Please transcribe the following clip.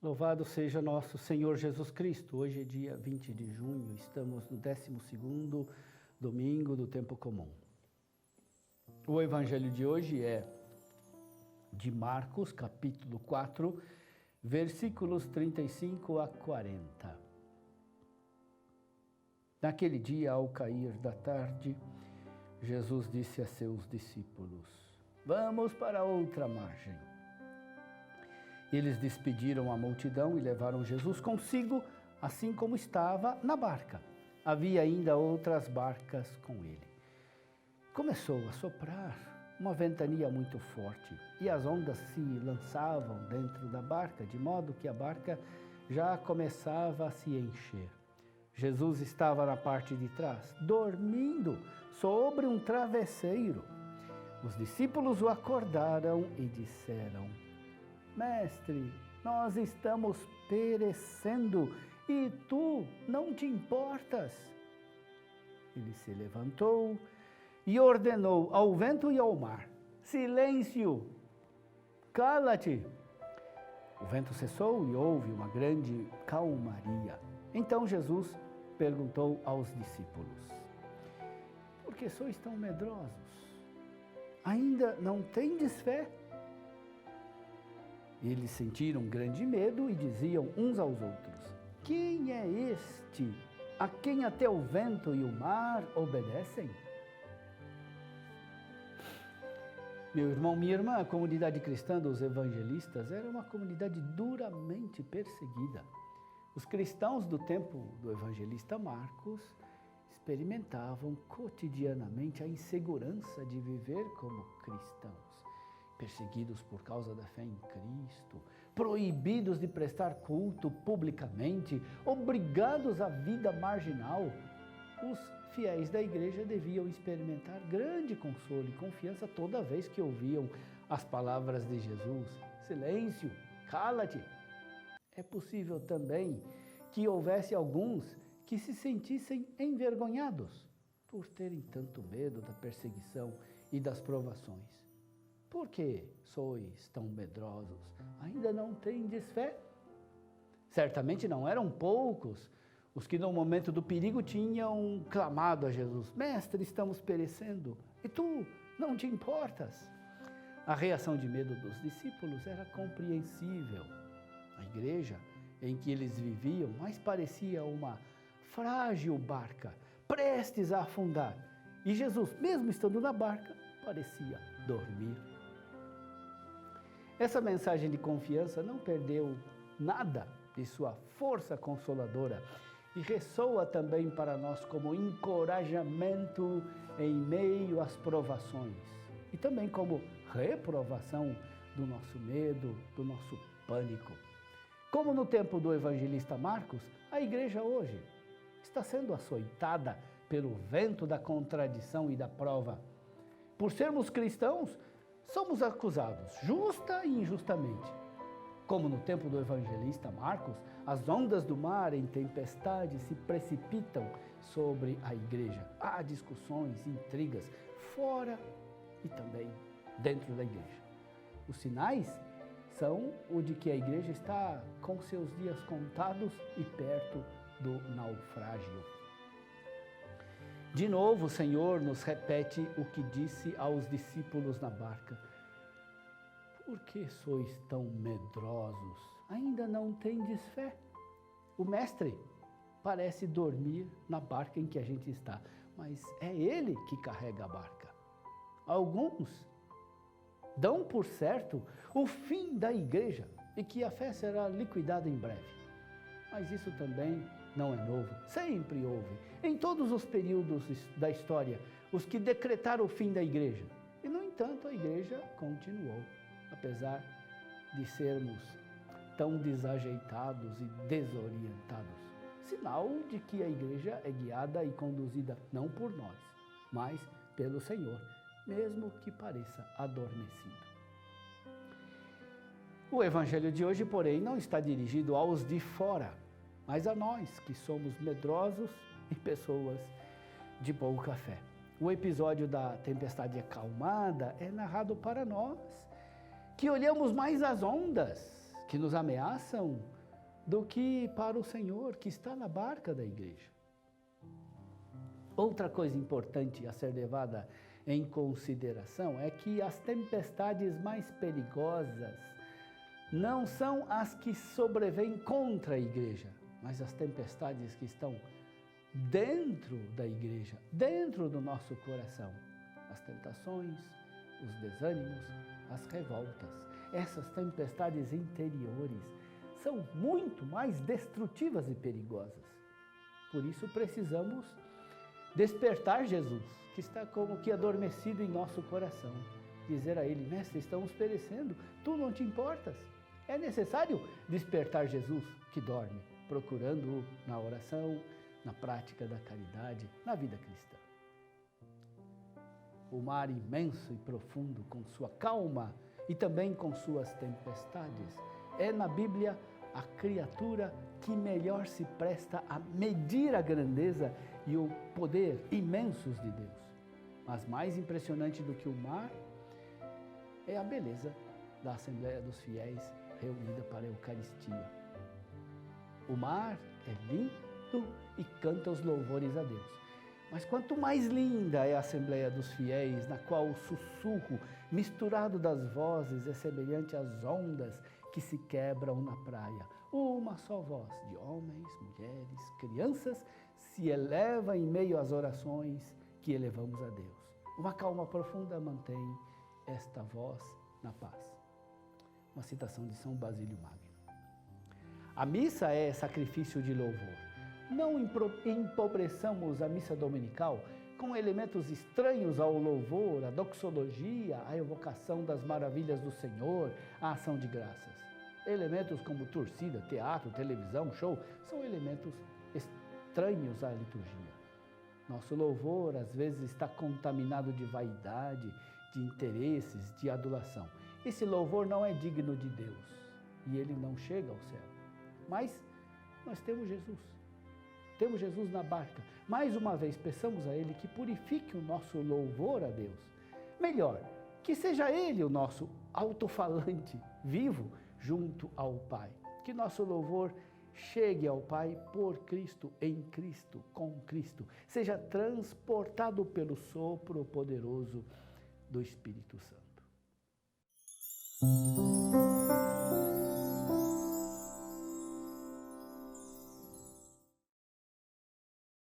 Louvado seja nosso Senhor Jesus Cristo. Hoje é dia 20 de junho, estamos no 12º domingo do tempo comum. O evangelho de hoje é de Marcos, capítulo 4, versículos 35 a 40. Naquele dia, ao cair da tarde, Jesus disse a seus discípulos: "Vamos para outra margem." Eles despediram a multidão e levaram Jesus consigo, assim como estava na barca. Havia ainda outras barcas com ele. Começou a soprar uma ventania muito forte e as ondas se lançavam dentro da barca, de modo que a barca já começava a se encher. Jesus estava na parte de trás, dormindo sobre um travesseiro. Os discípulos o acordaram e disseram: "Mestre, nós estamos perecendo e tu não te importas?" Ele se levantou e ordenou ao vento e ao mar: "Silêncio, cala-te." O vento cessou e houve uma grande calmaria. Então Jesus perguntou aos discípulos: "Por que sois tão medrosos? Ainda não tendes fé?" Eles sentiram grande medo e diziam uns aos outros: "Quem é este a quem até o vento e o mar obedecem?" Meu irmão, minha irmã, a comunidade cristã dos evangelistas era uma comunidade duramente perseguida. Os cristãos do tempo do evangelista Marcos experimentavam cotidianamente a insegurança de viver como cristãos, perseguidos por causa da fé em Cristo, proibidos de prestar culto publicamente, obrigados à vida marginal. Os fiéis da igreja deviam experimentar grande consolo e confiança toda vez que ouviam as palavras de Jesus: "Silêncio, cala-te." É possível também que houvesse alguns que se sentissem envergonhados por terem tanto medo da perseguição e das provações. "Por que sois tão medrosos? Ainda não tendes fé?" Certamente não eram poucos os que no momento do perigo tinham clamado a Jesus: "Mestre, estamos perecendo e tu não te importas?" A reação de medo dos discípulos era compreensível. A igreja em que eles viviam mais parecia uma frágil barca, prestes a afundar. E Jesus, mesmo estando na barca, parecia dormir. Essa mensagem de confiança não perdeu nada de sua força consoladora e ressoa também para nós como encorajamento em meio às provações e também como reprovação do nosso medo, do nosso pânico. Como no tempo do evangelista Marcos, a igreja hoje está sendo açoitada pelo vento da contradição e da prova. Por sermos cristãos, somos acusados, justa e injustamente. Como no tempo do evangelista Marcos, as ondas do mar em tempestade se precipitam sobre a igreja. Há discussões, intrigas, fora e também dentro da igreja. Os sinais são o de que a igreja está com seus dias contados e perto do naufrágio. De novo, o Senhor nos repete o que disse aos discípulos na barca: "Por que sois tão medrosos? Ainda não tendes fé?" O mestre parece dormir na barca em que a gente está, mas é ele que carrega a barca. Alguns dão por certo o fim da igreja e que a fé será liquidada em breve. Mas isso também não é novo, sempre houve, em todos os períodos da história, os que decretaram o fim da igreja. E, no entanto, a igreja continuou, apesar de sermos tão desajeitados e desorientados. Sinal de que a igreja é guiada e conduzida não por nós, mas pelo Senhor, mesmo que pareça adormecido. O evangelho de hoje, porém, não está dirigido aos de fora, mas a nós que somos medrosos e pessoas de pouca fé. O episódio da tempestade acalmada é narrado para nós, que olhamos mais as ondas que nos ameaçam do que para o Senhor que está na barca da igreja. Outra coisa importante a ser levada em consideração é que as tempestades mais perigosas não são as que sobrevêm contra a igreja, mas as tempestades que estão dentro da igreja, dentro do nosso coração. As tentações, os desânimos, as revoltas. Essas tempestades interiores são muito mais destrutivas e perigosas. Por isso precisamos despertar Jesus, que está como que adormecido em nosso coração. Dizer a Ele: Mestre, estamos perecendo, tu não te importas. É necessário despertar Jesus, que dorme, procurando-o na oração, na prática da caridade, na vida cristã. O mar imenso e profundo, com sua calma e também com suas tempestades, é na Bíblia a criatura que melhor se presta a medir a grandeza e o poder imensos de Deus. Mas mais impressionante do que o mar é a beleza da Assembleia dos Fiéis reunida para a Eucaristia. O mar é lindo e canta os louvores a Deus. Mas quanto mais linda é a Assembleia dos Fiéis, na qual o sussurro misturado das vozes é semelhante às ondas que se quebram na praia. Uma só voz de homens, mulheres, crianças se eleva em meio às orações que elevamos a Deus. Uma calma profunda mantém esta voz na paz. Uma citação de São Basílio Magno. A missa é sacrifício de louvor. Não empobreçamos a missa dominical com elementos estranhos ao louvor, à doxologia, à evocação das maravilhas do Senhor, à ação de graças. Elementos como torcida, teatro, televisão, show, são elementos estranhos à liturgia. Nosso louvor, às vezes, está contaminado de vaidade, de interesses, de adulação. Esse louvor não é digno de Deus e ele não chega ao céu. Mas nós temos Jesus. Temos Jesus na barca. Mais uma vez, peçamos a Ele que purifique o nosso louvor a Deus. Melhor, que seja Ele o nosso alto-falante vivo junto ao Pai. Que nosso louvor chegue ao Pai por Cristo, em Cristo, com Cristo. Seja transportado pelo sopro poderoso do Espírito Santo.